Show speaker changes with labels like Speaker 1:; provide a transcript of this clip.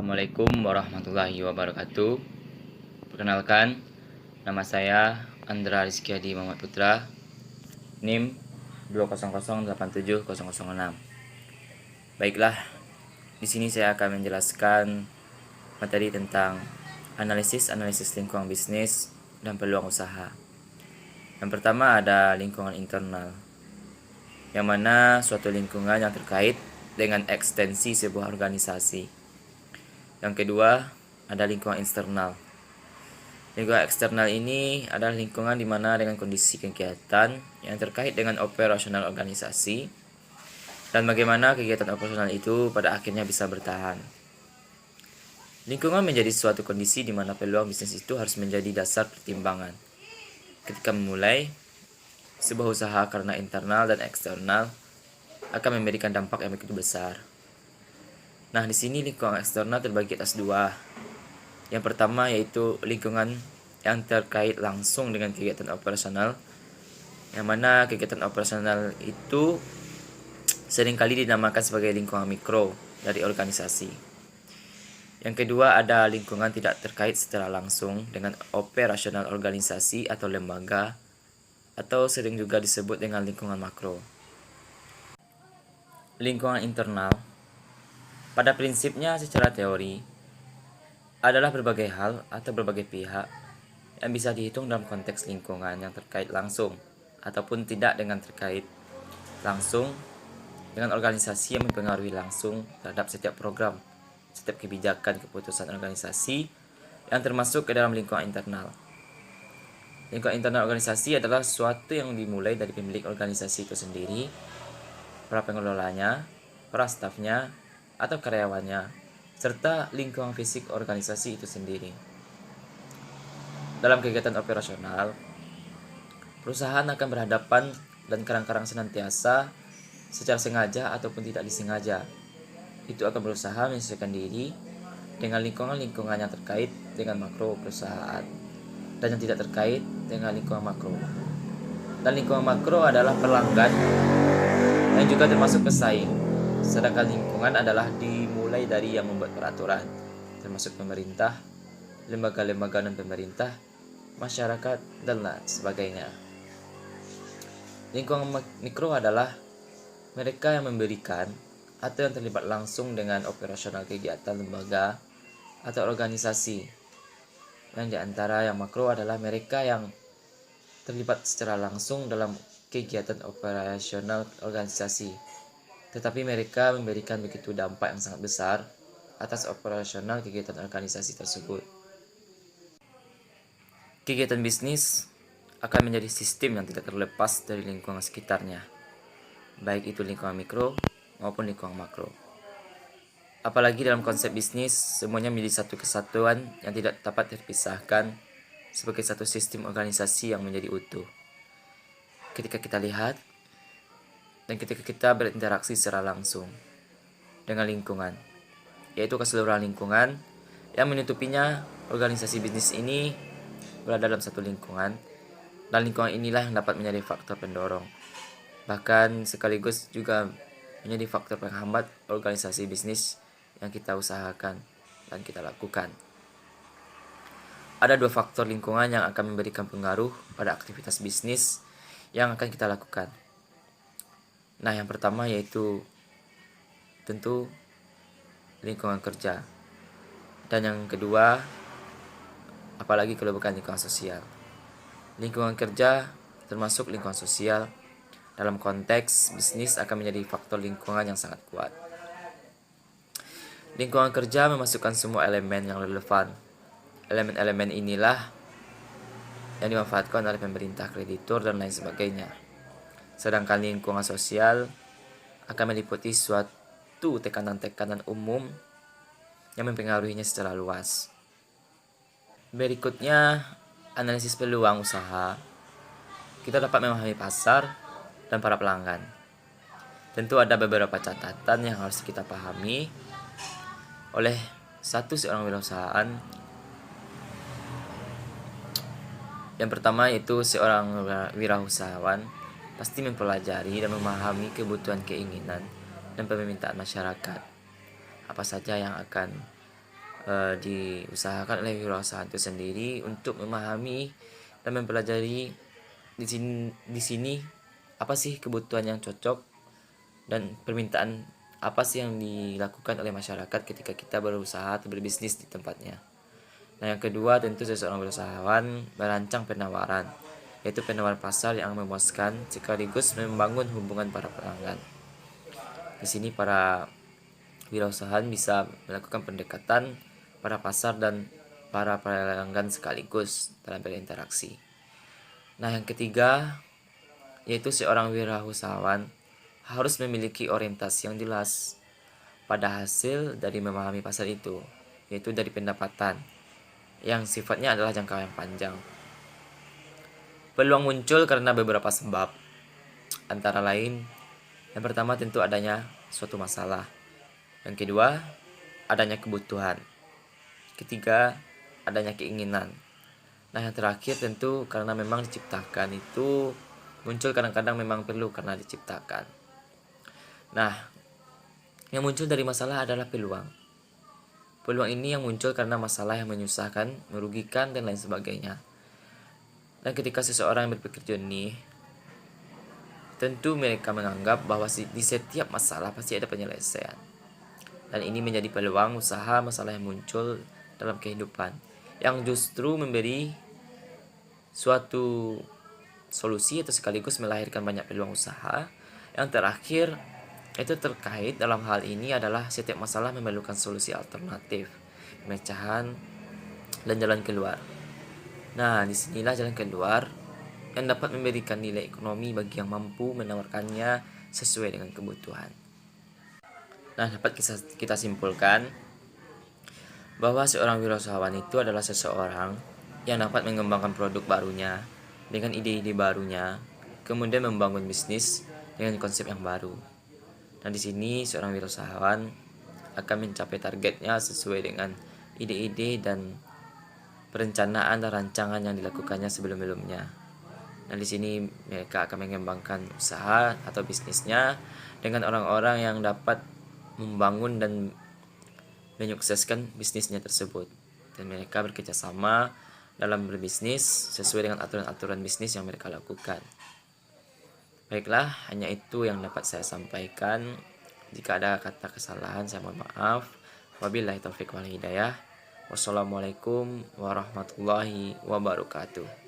Speaker 1: Assalamualaikum warahmatullahi wabarakatuh. Perkenalkan, nama saya Andra Rizky Hadi Muhammad Putra, NIM 200870006. Baiklah, di sini saya akan menjelaskan materi tentang analisis lingkungan bisnis dan peluang usaha. Yang pertama ada lingkungan internal, yang mana suatu lingkungan yang terkait dengan ekstensi sebuah organisasi. Yang kedua, ada lingkungan eksternal. Lingkungan eksternal ini adalah lingkungan di mana dengan kondisi kegiatan yang terkait dengan operasional organisasi dan bagaimana kegiatan operasional itu pada akhirnya bisa bertahan. Lingkungan menjadi suatu kondisi di mana peluang bisnis itu harus menjadi dasar pertimbangan ketika memulai sebuah usaha, karena internal dan eksternal akan memberikan dampak yang begitu besar. Nah, di sini lingkungan eksternal terbagi atas dua. Yang pertama yaitu lingkungan yang terkait langsung dengan kegiatan operasional, yang mana kegiatan operasional itu seringkali dinamakan sebagai lingkungan mikro dari organisasi. Yang kedua ada lingkungan tidak terkait secara langsung dengan operasional organisasi atau lembaga, atau sering juga disebut dengan lingkungan makro. Lingkungan internal pada prinsipnya secara teori adalah berbagai hal atau berbagai pihak yang bisa dihitung dalam konteks lingkungan yang terkait langsung ataupun tidak dengan terkait langsung dengan organisasi yang mempengaruhi langsung terhadap setiap program, setiap kebijakan keputusan organisasi yang termasuk ke dalam lingkungan internal. Lingkungan internal organisasi adalah sesuatu yang dimulai dari pemilik organisasi itu sendiri, para pengelolanya, para stafnya, atau karyawannya, serta lingkungan fisik organisasi itu sendiri. Dalam kegiatan operasional, perusahaan akan berhadapan dan kadang-kadang senantiasa secara sengaja ataupun tidak disengaja itu akan berusaha menyesuaikan diri dengan lingkungan-lingkungan yang terkait dengan makro perusahaan dan yang tidak terkait dengan lingkungan makro. Dan lingkungan makro adalah pelanggan yang juga termasuk pesaing, sedangkan lingkungan adalah dimulai dari yang membuat peraturan, termasuk pemerintah, lembaga-lembaga non-pemerintah, masyarakat, dan lain sebagainya. Lingkungan mikro adalah mereka yang memberikan atau yang terlibat langsung dengan operasional kegiatan lembaga atau organisasi. Yang diantara yang makro adalah mereka yang terlibat secara langsung dalam kegiatan operasional organisasi, tetapi mereka memberikan begitu dampak yang sangat besar atas operasional kegiatan organisasi tersebut. Kegiatan bisnis akan menjadi sistem yang tidak terlepas dari lingkungan sekitarnya, baik itu lingkungan mikro maupun lingkungan makro. Apalagi dalam konsep bisnis, semuanya menjadi satu kesatuan yang tidak dapat terpisahkan sebagai satu sistem organisasi yang menjadi utuh. Ketika kita lihat dan ketika kita berinteraksi secara langsung dengan lingkungan, yaitu keseluruhan lingkungan yang menutupinya, organisasi bisnis ini berada dalam satu lingkungan, dan lingkungan inilah yang dapat menjadi faktor pendorong, bahkan sekaligus juga menjadi faktor penghambat organisasi bisnis yang kita usahakan dan kita lakukan. Ada dua faktor lingkungan yang akan memberikan pengaruh pada aktivitas bisnis yang akan kita lakukan. Nah, yang pertama yaitu tentu lingkungan kerja. Dan yang kedua, apalagi kalau bukan lingkungan sosial. Lingkungan kerja termasuk lingkungan sosial dalam konteks bisnis akan menjadi faktor lingkungan yang sangat kuat. Lingkungan kerja memasukkan semua elemen yang relevan. Elemen-elemen inilah yang dimanfaatkan oleh pemerintah, kreditur, dan lain sebagainya. Sedangkan lingkungan sosial akan meliputi suatu tekanan-tekanan umum yang mempengaruhinya secara luas. Berikutnya, analisis peluang usaha. Kita dapat memahami pasar dan para pelanggan. Tentu ada beberapa catatan yang harus kita pahami oleh seorang wirausahaan. Yang pertama yaitu seorang wirausahawan pasti mempelajari dan memahami kebutuhan, keinginan, dan permintaan masyarakat. Apa saja yang akan diusahakan oleh wirausaha itu sendiri untuk memahami dan mempelajari di sini apa sih kebutuhan yang cocok dan permintaan apa sih yang dilakukan oleh masyarakat ketika kita berusaha atau berbisnis di tempatnya. Nah, yang kedua tentu seseorang berusahawan merancang penawaran, yaitu penawaran pasar yang memuaskan sekaligus membangun hubungan para pelanggan. Di sini para wirausahaan bisa melakukan pendekatan para pasar dan para pelanggan sekaligus dalam berinteraksi. Nah, yang ketiga yaitu seorang wirausahawan harus memiliki orientasi yang jelas pada hasil dari memahami pasar itu, yaitu dari pendapatan yang sifatnya adalah jangka yang panjang. Peluang muncul karena beberapa sebab, antara lain yang pertama tentu adanya suatu masalah, yang kedua adanya kebutuhan, ketiga adanya keinginan. Nah, yang terakhir tentu karena memang diciptakan itu muncul kadang-kadang memang perlu karena diciptakan. Nah, yang muncul dari masalah adalah peluang. Peluang ini yang muncul karena masalah yang menyusahkan, merugikan, dan lain sebagainya. Dan ketika seseorang berpikir jernih, tentu mereka menganggap bahwa di setiap masalah pasti ada penyelesaian. Dan ini menjadi peluang usaha masalah yang muncul dalam kehidupan, yang justru memberi suatu solusi atau sekaligus melahirkan banyak peluang usaha. Yang terakhir itu terkait dalam hal ini adalah setiap masalah memerlukan solusi alternatif, pemecahan, dan jalan keluar. Nah, disinilah jalan keluar yang dapat memberikan nilai ekonomi bagi yang mampu menawarkannya sesuai dengan kebutuhan. Nah, dapat kita simpulkan bahwa seorang wirausahawan itu adalah seseorang yang dapat mengembangkan produk barunya dengan ide-ide barunya, kemudian membangun bisnis dengan konsep yang baru. Nah, di sini seorang wirausahawan akan mencapai targetnya sesuai dengan ide-ide dan perencanaan dan rancangan yang dilakukannya sebelum-sebelumnya. Nah, di sini mereka akan mengembangkan usaha atau bisnisnya dengan orang-orang yang dapat membangun dan menyukseskan bisnisnya tersebut. Dan mereka bekerjasama dalam berbisnis sesuai dengan aturan-aturan bisnis yang mereka lakukan. Baiklah, hanya itu yang dapat saya sampaikan. Jika ada kata kesalahan, saya mohon maaf. Wabillahi taufiq wal hidayah. Wassalamualaikum warahmatullahi wabarakatuh.